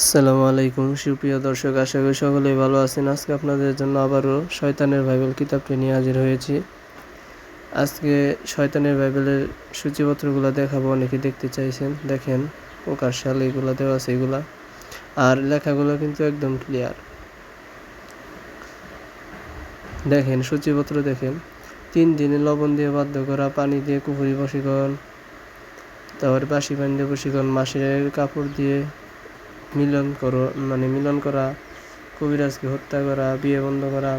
আসসালামু আলাইকুম সুপ্রিয় দর্শক, আশা করি সকলেই ভালো আছেন। আজকে আপনাদের জন্য আবারও শয়তানের বাইবেল কিতাবটি নিয়ে হাজির হয়েছি। আজকে শয়তানের বাইবেলের সূচিপত্রগুলো দেখাবো, অনেকে দেখতে চাইছেন। দেখেন প্রকাশ সাল এগুলো দেওয়া আছে, এগুলা আর লেখাগুলো কিন্তু একদম ক্লিয়ার। দেখেন সূচিপত্র দেখেন, 3 দিনে লবণ দিয়ে বাধ্য করা, পানি দিয়ে কুফরি বশীকরণ, তারপরে বাসি পানি দিয়ে বশীকরণ, মাসের কাপড় দিয়ে মিলন করা, কবিরাজকে হত্যা করা, বিয়ে বন্ধ করা,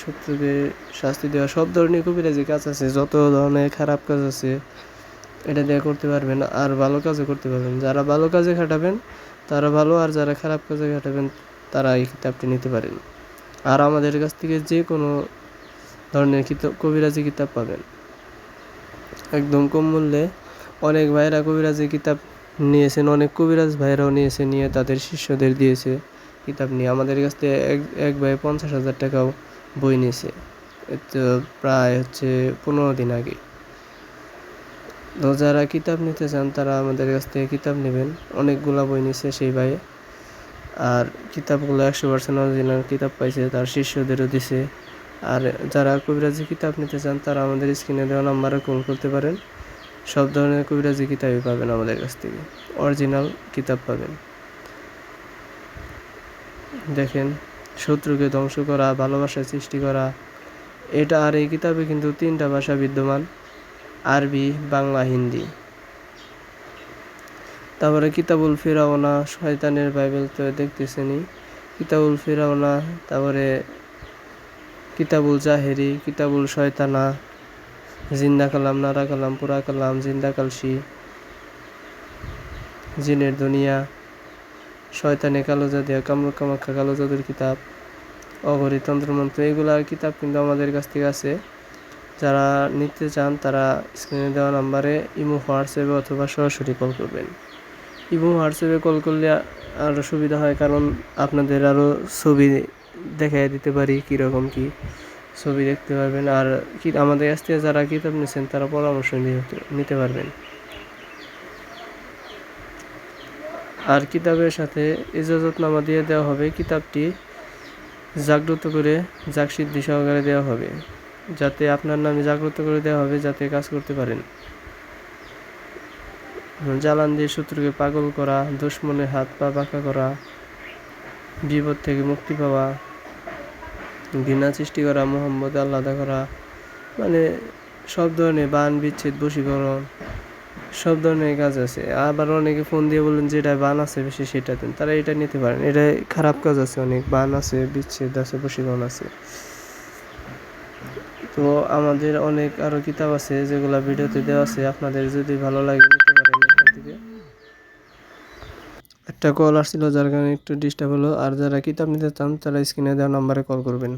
শত্রুকে শাস্তি দেওয়া, সব ধরনের কবিরাজি কাজ আছে। যত ধরনের খারাপ কাজ আছে এটা দিয়ে করতে পারবেন, আর ভালো কাজও করতে পারবেন। যারা ভালো কাজে খাটাবেন তারা ভালো, আর যারা খারাপ কাজে খাটাবেন তারা এই কিতাবটি নিতে পারেন। আর আমাদের কাছ থেকে যে কোনো ধরনের কবিরাজি কিতাব পাবেন একদম কম মূল্যে। অনেক ভাইরা কবিরাজি কিতাব নিয়েছেন, অনেক কবিরাজ ভাইরাও নিয়েছে, নিয়ে তাদের শিষ্যদের দিয়েছে কিতাব নিয়ে। আমাদের কাছ থেকে এক ভাই 50,000 টাকাও বই নিয়েছে, তো প্রায় 15 দিন আগে। তো যারা কিতাব নিতে চান তারা আমাদের কাছ থেকে কিতাব নেবেন। অনেকগুলা বই নিছে সেই ভাই, আর কিতাবগুলো 100% অরিজিনাল কিতাব পাইছে, তার শিষ্যদেরও দিছে। আর যারা কবিরাজি কিতাব নিতে চান তারা আমাদের স্ক্রিনে দেওয়া নাম্বারে কল করতে পারেন। সব ধরনের কবিরাজি কিতাবই পাবেন আমাদের কাছ থেকে, অরিজিনাল কিতাব পাবেন। দেখেন, শত্রুকে ধ্বংস করা, ভালোবাসা সৃষ্টি করা, এটা। আর এই কিতাবে কিন্তু 3টা ভাষা বিদ্যমান, আরবি, বাংলা, হিন্দি। তারপরে কিতাবুল ফিরাওনা, শয়তানের বাইবেল তো দেখতেছেনই, কিতাবুল ফিরাওনা, তারপরে কিতাবুল জাহেরি, কিতাবুল শয়তানা, জিন্দা কালাম, নারা কালাম, পুরা কালাম, জিন্দা কালসি, জিনের দুনিয়া, শয়তানে কালো জাদু, কামরূপ কামাখ্যা কালো জাদুর কিতাব, অঘরী তন্ত্রমন্ত্র, এগুলার কিতাব কিন্তু আমাদের কাছ থেকে আছে। যারা নিতে চান তারা স্ক্রিনে দেওয়া নাম্বারে ইমো, হোয়াটসঅ্যাপে অথবা সরাসরি কল করবেন। ইমো, হোয়াটসঅ্যাপে কল করলে আরও সুবিধা হয়, কারণ আপনাদের আরও ছবি দেখাই দিতে পারি, কীরকম কী ছবি দেখতে পারবেন। আর আমাদের কাছ থেকে যারা কিতাব নিয়েছেন তারা পরামর্শ নিতে পারবেন। আর কিতাবের সাথে ইজাজতনামা দিয়ে দেওয়া হবে। কিতাবটি জাগ্রত করে জাগসিদ্ধি সহকারে দেওয়া হবে, যাতে আপনার নামে জাগ্রত করে দেওয়া হবে, যাতে কাজ করতে পারেন। জ্বালান দিয়ে শত্রুকে পাগল করা, দুশ্মনের হাত পা বাঁকা করা, বিপদ থেকে মুক্তি পাওয়া, ঘৃণা সৃষ্টি করা, মোহাম্মদ আলাদা করা, সব ধরনের বান বিচ্ছেদ, বশীকরণ, সব ধরনের কাজ আছে। আবার অনেকে ফোন দিয়ে বলেন যেটা বান আছে বেশি সেটা দেন, তারা এটা নিতে পারেন। এটা খারাপ কাজ আছে, অনেক বান আছে, বিচ্ছেদ আছে, বশীকরণ আছে। তো আমাদের অনেক আরও কিতাব আছে যেগুলো ভিডিওতে দেওয়া আছে, আপনাদের যদি ভালো লাগে নিতে পারেন এখান থেকে। একটা কল আসছিল যার কারণে একটু ডিস্টার্ব হলো। আর যারা কিতাব নিতে চান তারা স্ক্রিনে দেওয়া নাম্বারে কল করবেন।